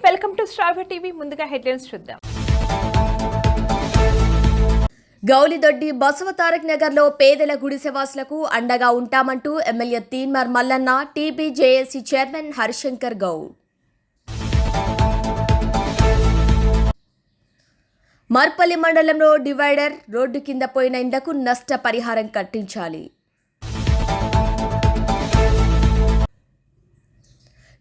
Welcome to star TV. ముందుగా headlines చూద్దాం. గౌలిదొడ్డి బసవ తారక్ నగర్లో పేదల గుడిసెవాసులకు అండగా ఉంటామంటూ ఎమ్మెల్యే తీన్మార్ మల్లన్న, టీబీజేఏసీ చైర్మన్ హరిశంకర్ గౌడ్. మర్పల్లి మండలంలో డివైడర్ రోడ్డు కింద పోయిన ఇండ్లకు నష్టపరిహారం కట్టించాలి.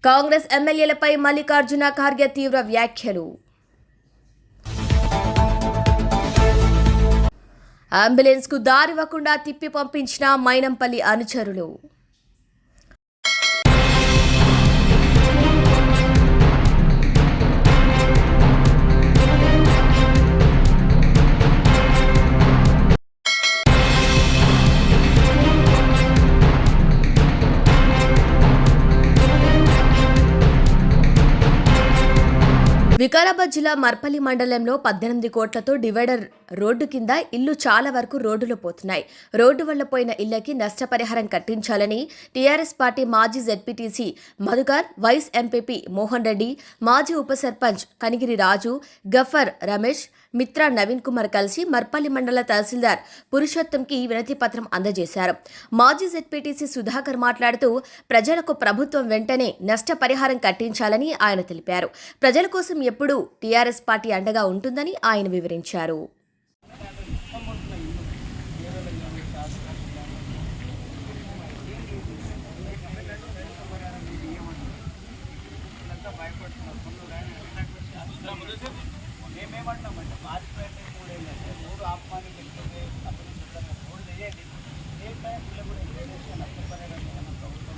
కాంగ్రెస్ ఎమ్మెల్యేలపై మల్లికార్జున ఖార్గే తీవ్ర వ్యాఖ్యలు. అంబులెన్స్కు దారివ్వకుండా తిప్పి పంపించిన మైనంపల్లి అనుచరులు. వికారాబాద్ జిల్లా మర్పల్లి మండలంలో 18 కోట్లతో డివైడర్ రోడ్డు కింద ఇల్లు చాలా వరకు రోడ్డులో పోతున్నాయి. రోడ్డు వల్ల పోయిన ఇళ్లకి నష్టపరిహారం కట్టించాలని టీఆర్ఎస్ పార్టీ మాజీ ZPTC Madhukar, vice MPP Mohan Reddy, మాజీ ఉప సర్పంచ్ కనిగిరి రాజు, గఫర్ రమేష్, మిత్రా నవీన్ కుమార్ కలిసి మర్పల్లి మండల తహసీల్దార్ పురుషోత్తంకి వినతి పత్రం అందజేశారు. మాజీ జెడ్పీటీసీ సుధాకర్ మాట్లాడుతూ ప్రజలకు ప్రభుత్వం వెంటనే నష్టపరిహారం కట్టించాలని ఆయన తెలిపారు. ప్రజల కోసం ఎప్పుడూ టీఆర్ఎస్ పార్టీ అండగా ఉంటుందని ఆయన వివరించారు. మేమేమంటున్నామంటే మార్చి ప్రయత్నం కూడా ఏంటంటే 3 ఆహ్వాని లేకపోతే అప్పుడు 3 చేయండి. సేమ్ టైం వీళ్ళు కూడా ఇంటర్నేషన్ నష్టపరిహారం మన ప్రభుత్వం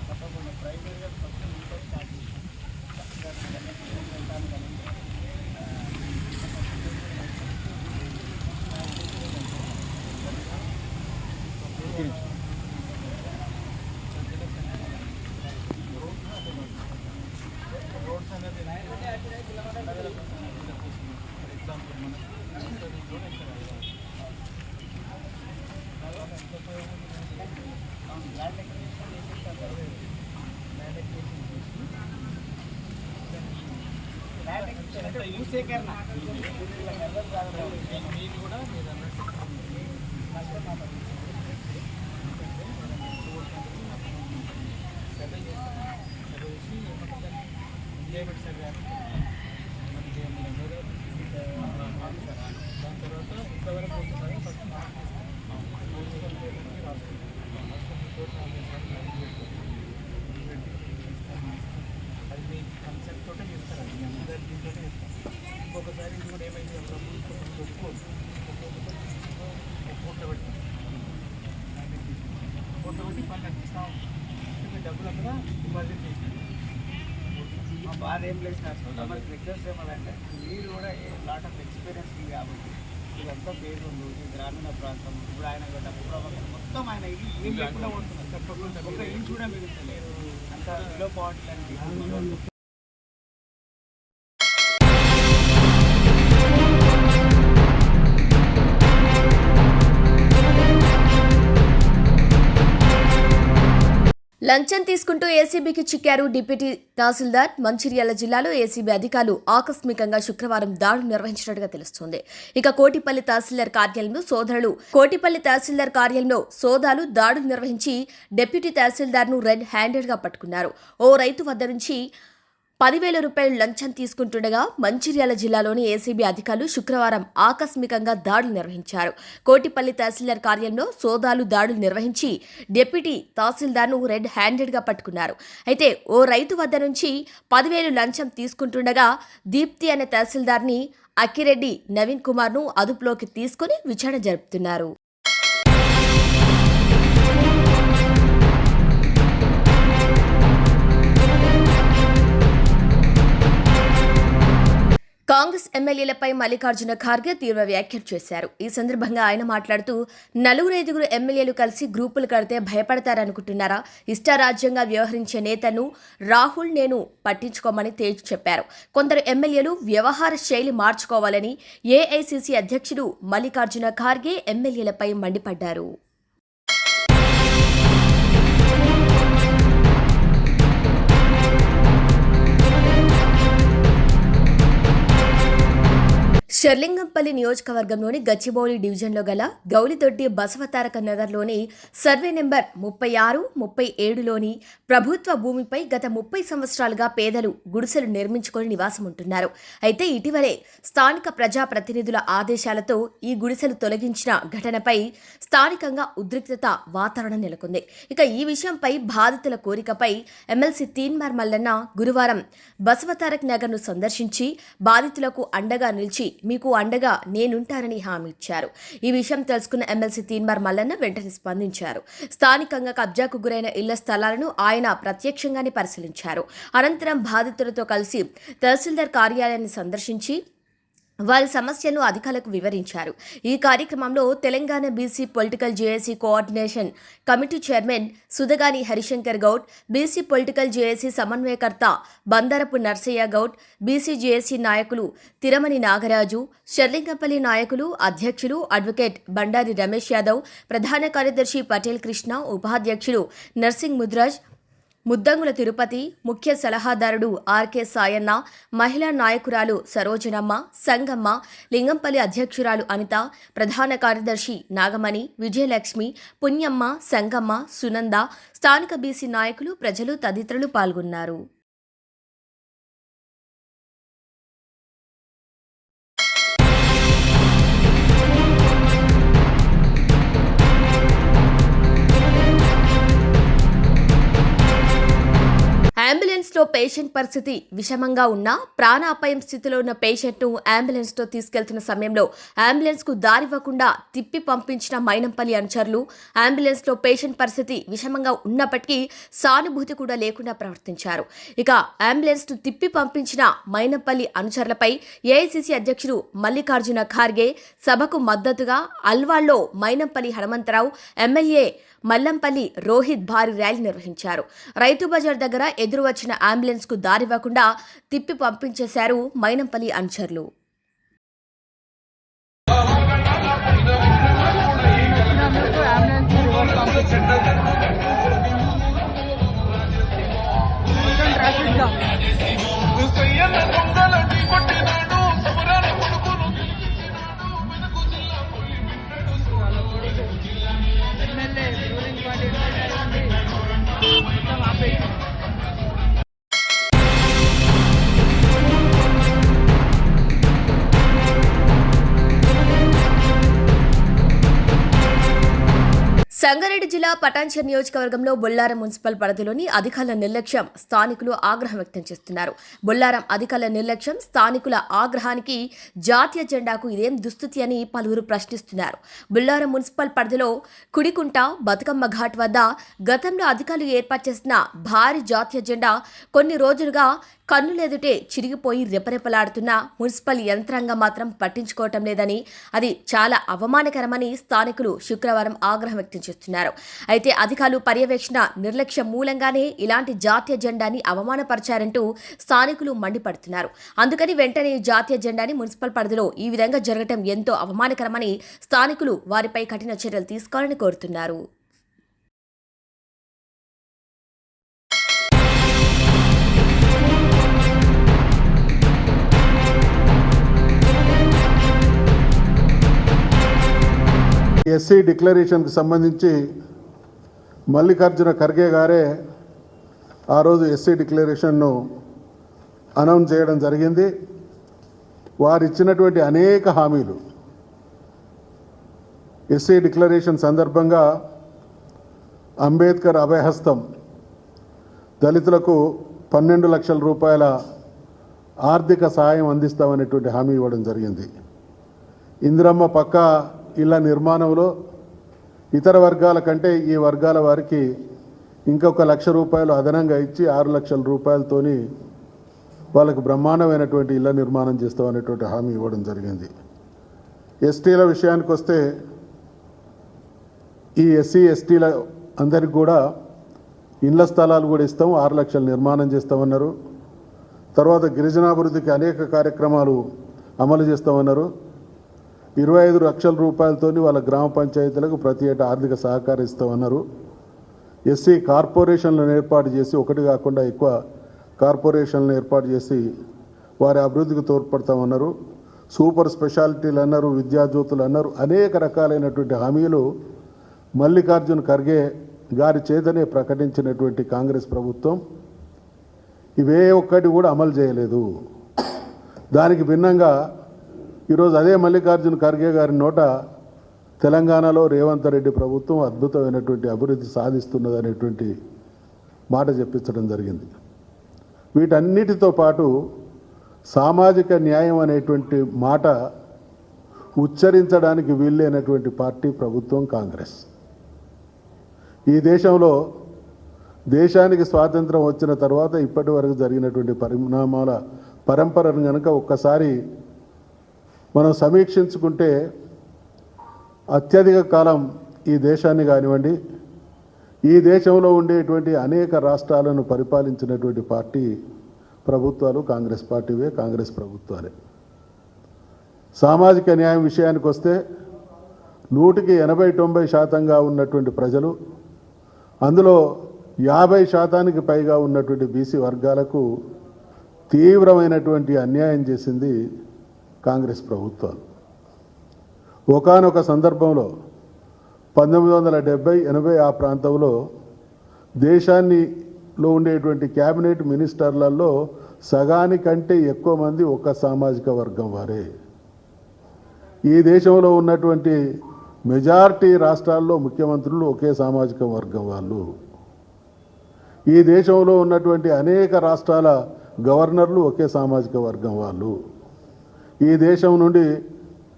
తప్పకుండా ప్రైమరీగా ఫస్ట్ ఇంట్లో స్టార్ట్ చేస్తాను కానీ రోడ్స్ అనేది భూసేకరణ మీరు కూడా మీరు ఎంజాయ్మెంట్ సార్ గారు దాని తర్వాత ఇంతవరకు పోతున్నారు. ఫస్ట్ మార్క్ అది మీ కన్సెప్ట్ తోటే చేస్తారు. అది మీ అందరి దీంతోనే చేస్తారు. ఇంకొకసారి ఇది కూడా ఏమైంది కోట్లు పెడతాం, కోట్లు పెట్టి పని అనిపిస్తాం. డబ్బులు అక్కడ డిపాజిట్ చేసినాం. మా బాధ ఏం లేదు సార్. మనకి రిక్వెస్ట్ ఏమంటే మీరు కూడా లాట్ ఆఫ్ ఎక్స్పీరియన్స్ ఉంది కాబట్టి ఇదంతా పేరుండు ఈ గ్రామీణ ప్రాంతం. ఇప్పుడు ఆయన మొత్తం ఆయన ఇది ఏం లేకుండా ఉంటున్నారు. తప్పకుండా ఒక ఇంచు కూడా మిగులుతలేదు. అంత బిలో పాయింట్ అని లంచం తీసుకుంటూ ఏసీబీకి చిక్కారు డిప్యూటీ తహసీల్దార్. మంచిర్యాల జిల్లాలో ఏసీబీ అధికారులు ఆకస్మికంగా శుక్రవారం దాడులు నిర్వహించినట్టుగా తెలుస్తోంది. ఇక కోటిపల్లి తహసీల్దార్ కార్యాలయంలో సోదాలు దాడులు నిర్వహించి డిప్యూటీ తహసీల్దార్ను రెడ్ హ్యాండెడ్గా పట్టుకున్నారు. ఓ రైతు వద్ద నుంచి 10,000 రూపాయలు లంచం తీసుకుంటుండగా మంచిర్యాల జిల్లాలోని ఏసీబీ అధికారులు శుక్రవారం ఆకస్మికంగా దాడులు నిర్వహించారు. కోటిపల్లి తహసీల్దార్ కార్యాలయంలో సోదాలు దాడులు నిర్వహించి డిప్యూటీ తహసీల్దార్ను రెడ్ హ్యాండెడ్గా పట్టుకున్నారు. అయితే ఓ రైతు వద్ద నుంచి 10,000 లంచం తీసుకుంటుండగా దీప్తి అనే తహసీల్దార్ని అక్కిరెడ్డి నవీన్ కుమార్ను అదుపులోకి తీసుకుని విచారణ జరుపుతున్నారు. కాంగ్రెస్ ఎమ్మెల్యేలపై మల్లికార్జున ఖార్గే తీవ్ర వ్యాఖ్యలు చేశారు. ఈ సందర్భంగా ఆయన మాట్లాడుతూ 4-5 ఎమ్మెల్యేలు కలిసి గ్రూపులు కడితే భయపడతారనుకుంటున్నారా? ఇష్టారాజ్యంగా వ్యవహరించే నేతను రాహుల్ నేను పట్టించుకోమని తేల్చి చెప్పారు. కొందరు ఎమ్మెల్యేలు వ్యవహార శైలి మార్చుకోవాలని ఏఐసీసీ అధ్యక్షుడు మల్లికార్జున ఖార్గే ఎమ్మెల్యేలపై మండిపడ్డారు. షర్లింగంపల్లి నియోజకవర్గంలోని గచ్చిబౌలి డివిజన్లో గల గౌలిదొడ్డి బసవతారక నగర్లోని సర్వే నెంబర్ 36, 37లోని ప్రభుత్వ భూమిపై గత 30 సంవత్సరాలుగా పేదలు గుడిసెలు నిర్మించుకొని నివాసం ఉంటున్నారు. అయితే ఇటీవలే స్థానిక ప్రజాప్రతినిధుల ఆదేశాలతో ఈ గుడిసెలు తొలగించిన ఘటనపై స్థానికంగా ఉద్రిక్తత వాతావరణం నెలకొంది. ఇక ఈ విషయంపై బాధితుల కోరికపై ఎమ్మెల్సీ తీన్మార్ మల్లన్న గురువారం బసవతారక్ నగర్ను సందర్శించి బాధితులకు అండగా నిలిచి మీకు అండగా నేనుంటానని హామీ ఇచ్చారు. ఈ విషయం తెలుసుకున్న ఎమ్మెల్సీ తీన్మార్ మల్లన్న వెంటనే స్పందించారు. స్థానికంగా కబ్జాకు గురైన ఇళ్ల స్థలాలను ఆయన ప్రత్యక్షంగానే పరిశీలించారు. అనంతరం బాధితులతో కలిసి తహసీల్దార్ కార్యాలయాన్ని సందర్శించి వారి సమస్యలను అధికారులకు వివరించారు. ఈ కార్యక్రమంలో Telangana BC political JAC coordination committee chairman Sudhagani Harishankar Goud, BC political JAC సమన్వయకర్త బందరపు నర్సయ్య గౌడ్, బీసీ జేఏసీ నాయకులు తిరమణి నాగరాజు, షర్లింగంపల్లి నాయకులు, అధ్యక్షులు అడ్వకేట్ బండారి రమేష్ యాదవ్, ప్రధాన కార్యదర్శి పటేల్ కృష్ణ, ఉపాధ్యక్షులు నర్సింగ్ ముద్రాజ్, ముద్దంగుల తిరుపతి, ముఖ్య సలహాదారుడు ఆర్కే సాయన్న, మహిళా నాయకురాలు సరోజనమ్మ, సంగమ్మ, లింగంపల్లి అధ్యక్షురాలు అనిత, ప్రధాన కార్యదర్శి నాగమణి, విజయలక్ష్మి, పుణ్యమ్మ, సంగమ్మ, సునంద, స్థానిక బీసీ నాయకులు, ప్రజలు తదితరులు పాల్గొన్నారు. అంబులెన్స్లో పేషెంట్ పరిస్థితి విషమంగా ఉన్నా ప్రాణాపాయం స్థితిలో ఉన్న పేషెంట్ను అంబులెన్స్తో తీసుకెళ్తున్న సమయంలో అంబులెన్స్కు దారివ్వకుండా తిప్పి పంపించిన మైనంపల్లి అనుచరులు అంబులెన్స్లో పేషెంట్ పరిస్థితి విషమంగా ఉన్నప్పటికీ సానుభూతి కూడా లేకుండా ప్రవర్తించారు. ఇక అంబులెన్స్ను తిప్పి పంపించిన మైనంపల్లి అనుచరులపై ఏఐసీసీ అధ్యక్షుడు మల్లికార్జున ఖార్గే సభకు మద్దతుగా అల్వాల్లో మైనంపల్లి హనుమంతరావు, ఎమ్మెల్యే మల్లంపల్లి రోహిత్ భారీ ర్యాలీ నిర్వహించారు. రైతు బజార్ దగ్గర ఎదురు వచ్చిన అంబులెన్స్ కు దారివ్వకుండా తిప్పి పంపించేశారు మైనంపల్లి అనుచరులు. సంగారెడ్డి జిల్లా పటాన్చెరు నియోజకవర్గంలో బొల్లారం మున్సిపల్ పరిధిలోని అధికారుల నిర్లక్ష్యం స్థానికులు ఆగ్రహం వ్యక్తం చేస్తున్నారు. బొల్లారం అధికారుల నిర్లక్ష్యం, స్థానికుల ఆగ్రహానికి జాతీయ జెండాకు ఇదేం దుస్థితి అని పలువురు ప్రశ్నిస్తున్నారు. బొల్లారం మున్సిపల్ పరిధిలో కుడికుంట బతుకమ్మ ఘాట్ వద్ద గతంలో అధికారులు ఏర్పాటు చేసిన భారీ జాతీయ జెండా కొన్ని రోజులుగా కన్నులెదుటే చిరిగిపోయి రెపరెపలాడుతున్న మున్సిపల్ యంత్రాంగం మాత్రం పట్టించుకోవటం లేదని, అది చాలా అవమానకరమని స్థానికులు శుక్రవారం ఆగ్రహం వ్యక్తం చేస్తున్నారు. అయితే అధికారులు పర్యవేక్షణ నిర్లక్ష్యం మూలంగానే ఇలాంటి జాతీయ జెండాని అవమానపరిచారంటూ స్థానికులు మండిపడుతున్నారు. అందుకని వెంటనే జాతీయ జెండాని మున్సిపల్ పరిధిలో ఈ విధంగా జరగటం ఎంతో అవమానకరమని స్థానికులు వారిపై కఠిన చర్యలు తీసుకోవాలని కోరుతున్నారు. ఎస్సీ డిక్లరేషన్కి సంబంధించి మల్లికార్జున ఖర్గే గారే ఆ రోజు ఎస్సీ డిక్లరేషన్ను అనౌన్స్ చేయడం జరిగింది. వారు ఇచ్చినటువంటి అనేక హామీలు ఎస్సీ డిక్లరేషన్ సందర్భంగా అంబేద్కర్ అభయహస్తం, దళితులకు 12 లక్షల రూపాయల ఆర్థిక సహాయం అందిస్తామనేటువంటి హామీ ఇవ్వడం జరిగింది. ఇందిరమ్మ పక్కా ఇళ్ల నిర్మాణంలో ఇతర వర్గాల కంటే ఈ వర్గాల వారికి ఇంకొక 1 లక్ష రూపాయలు అదనంగా ఇచ్చి 6 లక్షల రూపాయలతోని వాళ్ళకు బ్రహ్మాండమైనటువంటి ఇళ్ల నిర్మాణం చేస్తామనేటువంటి హామీ ఇవ్వడం జరిగింది. ఎస్టీల విషయానికి వస్తే ఈ ఎస్సీ ఎస్టీల అందరికి కూడా ఇళ్ల స్థలాలు కూడా ఇస్తాం, 6 లక్షల నిర్మాణం చేస్తామన్నారు. తర్వాత గిరిజనాభివృద్ధికి అనేక కార్యక్రమాలు అమలు చేస్తామన్నారు. 25 లక్షల రూపాయలతో వాళ్ళ గ్రామ పంచాయతీలకు ప్రతి ఏటా ఆర్థిక సహకారం ఇస్తామన్నారు. ఎస్సీ కార్పొరేషన్లను ఏర్పాటు చేసి, ఒకటి కాకుండా ఎక్కువ కార్పొరేషన్లను ఏర్పాటు చేసి వారి అభివృద్ధికి తోడ్పడతామన్నారు. సూపర్ స్పెషాలిటీలు అన్నారు, విద్యాజ్యోతులు అన్నారు, అనేక రకాలైనటువంటి హామీలు మల్లికార్జున్ ఖర్గే గారి చేతనే ప్రకటించినటువంటి కాంగ్రెస్ ప్రభుత్వం ఇవే ఒక్కటి కూడా అమలు చేయలేదు. దానికి భిన్నంగా ఈరోజు అదే మల్లికార్జున్ ఖర్గే గారి నోట తెలంగాణలో రేవంత్ రెడ్డి ప్రభుత్వం అద్భుతమైనటువంటి అభివృద్ధి సాధిస్తున్నది అనేటువంటి మాట చెప్పించడం జరిగింది. వీటన్నిటితో పాటు సామాజిక న్యాయం అనేటువంటి మాట ఉచ్చరించడానికి వీల్లేనటువంటి పార్టీ ప్రభుత్వం కాంగ్రెస్. ఈ దేశంలో దేశానికి స్వాతంత్రం వచ్చిన తర్వాత ఇప్పటి వరకు జరిగినటువంటి పరిణామాల పరంపరను కనుక ఒక్కసారి మనం సమీక్షించుకుంటే అత్యధిక కాలం ఈ దేశాన్ని కానివ్వండి, ఈ దేశంలో ఉండేటువంటి అనేక రాష్ట్రాలను పరిపాలించినటువంటి పార్టీ ప్రభుత్వాలు కాంగ్రెస్ పార్టీవే, కాంగ్రెస్ ప్రభుత్వాలే. సామాజిక న్యాయం విషయానికి వస్తే 100కి 80-90% ఉన్నటువంటి ప్రజలు, అందులో 50% పైగా ఉన్నటువంటి బీసీ వర్గాలకు తీవ్రమైనటువంటి అన్యాయం చేసింది కాంగ్రెస్ ప్రభుత్వాలు. ఒకానొక సందర్భంలో 1970-80 ఆ ప్రాంతంలో దేశాన్నిలో ఉండేటువంటి క్యాబినెట్ మినిస్టర్లలో సగానికంటే ఎక్కువ మంది ఒక సామాజిక వర్గం వారే. ఈ దేశంలో ఉన్నటువంటి మెజారిటీ రాష్ట్రాల్లో ముఖ్యమంత్రులు ఒకే సామాజిక వర్గం వాళ్ళు. ఈ దేశంలో ఉన్నటువంటి అనేక రాష్ట్రాల గవర్నర్లు ఒకే సామాజిక వర్గం వాళ్ళు. ఈ దేశం నుండి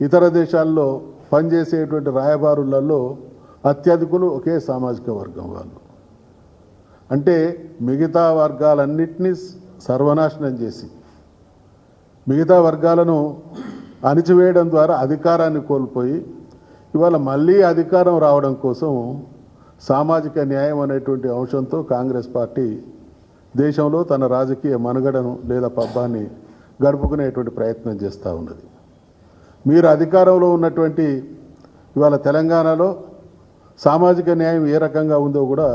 ఇతర దేశాల్లో పనిచేసేటువంటి రాయబారులలో అత్యధికులు ఒకే సామాజిక వర్గం వాళ్ళు. అంటే మిగతా వర్గాలన్నింటినీ సర్వనాశనం చేసి మిగతా వర్గాలను అణిచివేయడం ద్వారా అధికారాన్ని కోల్పోయి ఇవాళ మళ్ళీ అధికారం రావడం కోసం సామాజిక న్యాయం అనేటువంటి అంశంతో కాంగ్రెస్ పార్టీ దేశంలో తన రాజకీయ మనుగడను లేదా పబ్బాన్ని గడుపుకునేటువంటి ప్రయత్నం చేస్తూ ఉన్నది. మీరు అధికారంలో ఉన్నటువంటి ఇవాళ తెలంగాణలో సామాజిక న్యాయం ఏ రకంగా ఉందో కూడా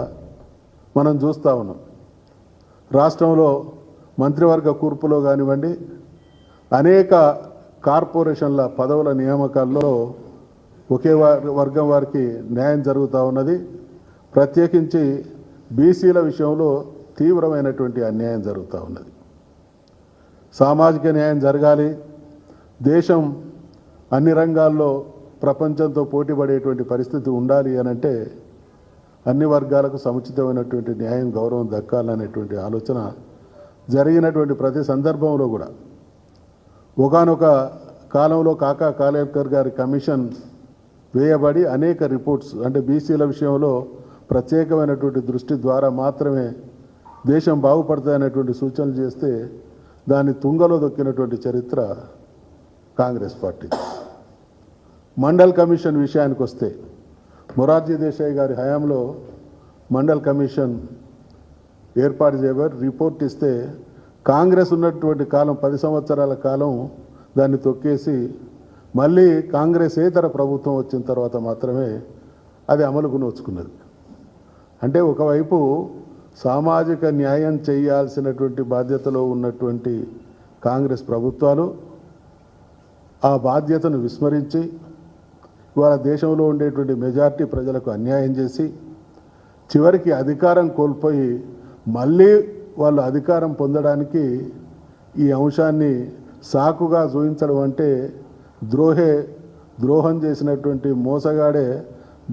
మనం చూస్తూ ఉన్నాం. రాష్ట్రంలో మంత్రివర్గ కూర్పులో కానివ్వండి, అనేక కార్పొరేషన్ల పదవుల నియామకాల్లో ఒకే వర్గం వారికి న్యాయం జరుగుతూ ఉన్నది. ప్రత్యేకించి బీసీల విషయంలో తీవ్రమైనటువంటి అన్యాయం జరుగుతూ ఉన్నది. సామాజిక న్యాయం జరగాలి, దేశం అన్ని రంగాల్లో ప్రపంచంతో పోటీపడేటువంటి పరిస్థితి ఉండాలి అనంటే అన్ని వర్గాలకు సముచితమైనటువంటి న్యాయం, గౌరవం దక్కాలనేటువంటి ఆలోచన జరిగినటువంటి ప్రతి సందర్భంలో కూడా ఒకానొక కాలంలో కాకా కాలేకర్ గారి కమిషన్ వేయబడి అనేక రిపోర్ట్స్ అంటే బీసీల విషయంలో ప్రత్యేకమైనటువంటి దృష్టి ద్వారా మాత్రమే దేశం బాగుపడుతుందనేటువంటి సూచనలు చేస్తే దాన్ని తుంగలో దొక్కినటువంటి చరిత్ర కాంగ్రెస్ పార్టీ. మండల్ కమిషన్ విషయానికి వస్తే మొరార్జీ దేశాయ్ గారి హయాంలో మండల్ కమిషన్ ఏర్పాటు చేయబడి రిపోర్ట్ ఇస్తే కాంగ్రెస్ ఉన్నటువంటి కాలం 10 సంవత్సరాల కాలం దాన్ని తొక్కేసి మళ్ళీ కాంగ్రెసేతర ప్రభుత్వం వచ్చిన తర్వాత మాత్రమే అది అమలుకు నోచుకున్నది. అంటే ఒకవైపు సామాజిక న్యాయం చేయాల్సినటువంటి బాధ్యతలో ఉన్నటువంటి కాంగ్రెస్ ప్రభుత్వాలు ఆ బాధ్యతను విస్మరించి ఇవాళ దేశంలో ఉండేటువంటి మెజారిటీ ప్రజలకు అన్యాయం చేసి చివరికి అధికారం కోల్పోయి మళ్ళీ వాళ్ళు అధికారం పొందడానికి ఈ అంశాన్ని సాకుగా చూపించడం అంటే ద్రోహం చేసినటువంటి మోసగాడే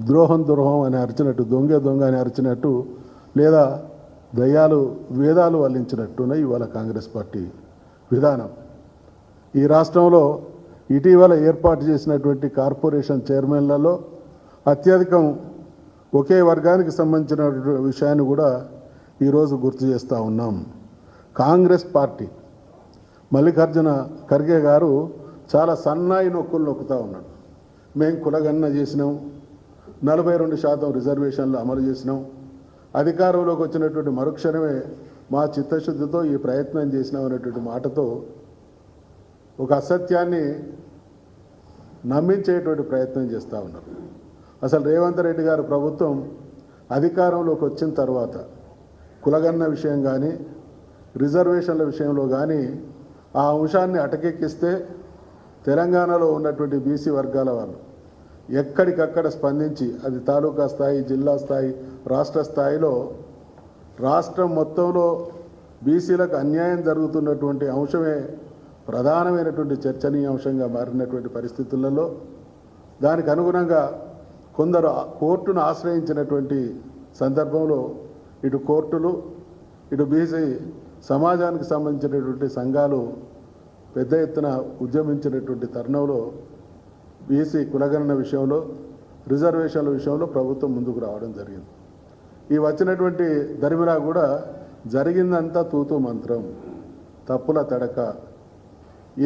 ద్రోహం అని అరిచినట్టు, దొంగ అని అరిచినట్టు, లేదా దయ్యాలు వేదాలు వల్లించినట్టునే ఇవాళ కాంగ్రెస్ పార్టీ విధానం. ఈ రాష్ట్రంలో ఇటీవల ఏర్పాటు చేసినటువంటి కార్పొరేషన్ చైర్మన్లలో అత్యధికం ఒకే వర్గానికి సంబంధించిన విషయాన్ని కూడా ఈరోజు గుర్తు చేస్తూ ఉన్నాం. కాంగ్రెస్ పార్టీ మల్లికార్జున ఖర్గే గారు చాలా సన్నాయి నొక్కులు నొక్కుతూ ఉన్నాడు. మేము కులగణన చేసినాం, 42% రిజర్వేషన్లు అమలు చేసినాం, అధికారంలోకి వచ్చినటువంటి మరుక్షణమే మా చిత్తశుద్ధితో ఈ ప్రయత్నం చేసినాం అనేటువంటి మాటతో ఒక అసత్యాన్ని నమ్మించేటువంటి ప్రయత్నం చేస్తూ ఉన్నారు. అసలు రేవంత్ రెడ్డి గారు ప్రభుత్వం అధికారంలోకి వచ్చిన తర్వాత కులగణన విషయం కానీ, రిజర్వేషన్ల విషయంలో కానీ ఆ అంశాన్ని అటకెక్కిస్తే తెలంగాణలో ఉన్నటువంటి బీసీ వర్గాల వాళ్ళు ఎక్కడికక్కడ స్పందించి అది తాలూకా స్థాయి, జిల్లా స్థాయి, రాష్ట్ర స్థాయిలో రాష్ట్రం మొత్తంలో బీసీలకు అన్యాయం జరుగుతున్నటువంటి అంశమే ప్రధానమైనటువంటి చర్చనీయాంశంగా మారినటువంటి పరిస్థితులలో దానికి అనుగుణంగా కొందరు కోర్టును ఆశ్రయించినటువంటి సందర్భంలో ఇటు కోర్టులు, ఇటు బీసీ సమాజానికి సంబంధించినటువంటి సంఘాలు పెద్ద ఎత్తున ఉద్యమించినటువంటి తరుణంలో బీసీ కులగణన విషయంలో, రిజర్వేషన్ల విషయంలో ప్రభుత్వం ముందుకు రావడం జరిగింది. ఈ వచ్చినటువంటి దరిమిలా కూడా జరిగిందంతా తూతూ మంత్రం, తప్పుల తడక.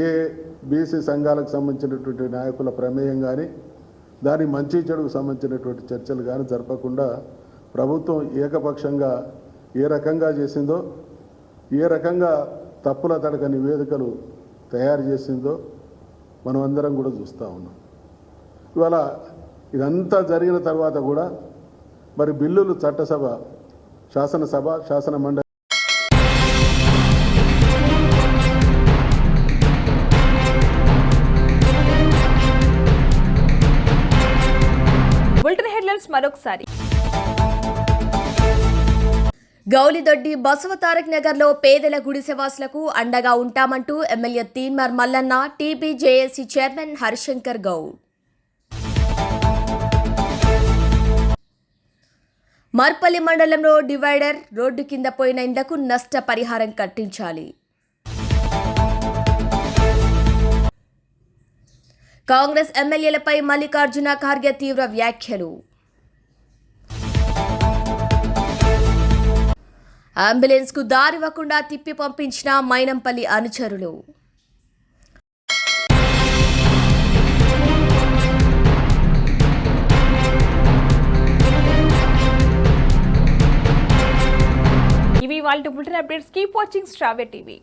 ఏ బీసీ సంఘాలకు సంబంధించినటువంటి నాయకుల ప్రమేయం కానీ, దాని మంచి చెడుకు సంబంధించినటువంటి చర్చలు కానీ జరపకుండా ప్రభుత్వం ఏకపక్షంగా ఏ రకంగా చేసిందో, ఏ రకంగా తప్పుల తడక నివేదికలు తయారు చేసిందో మనం అందరం కూడా చూస్తూ ఉన్నాం. ఇవాళ ఇదంతా జరిగిన తర్వాత కూడా మరి బిల్లులు చట్టసభ, శాసనసభ, శాసన మండలి బులెటిన్ హెడ్లైన్స్ మరొకసారి. గౌలిదొడ్డి బసవతారక్ నగర్లో పేదల గుడిసెవాసులకు అండగా ఉంటామంటూ ఎమ్మెల్యే తీన్మార్ మల్లన్న, టీబీజేఏసీ చైర్మన్ హరిశంకర్ గౌడ్. మర్పల్లి మండలంలో డివైడర్ రోడ్డు కింద పోయిన ఇండ్లకు నష్టపరిహారం కట్టించాలి. కాంగ్రెస్ ఎమ్మెల్యేలపై మల్లికార్జున ఖార్గే తీవ్ర వ్యాఖ్యలు. అంబులెన్స్కు దారివ్వకుండా తిప్పి పంపించిన మైనంపల్లి అనుచరులు. ఇవి వాళ్ళ బులెటిన్ అప్డేట్స్. కీప్ వాచింగ్ స్ట్రావే టీవీ.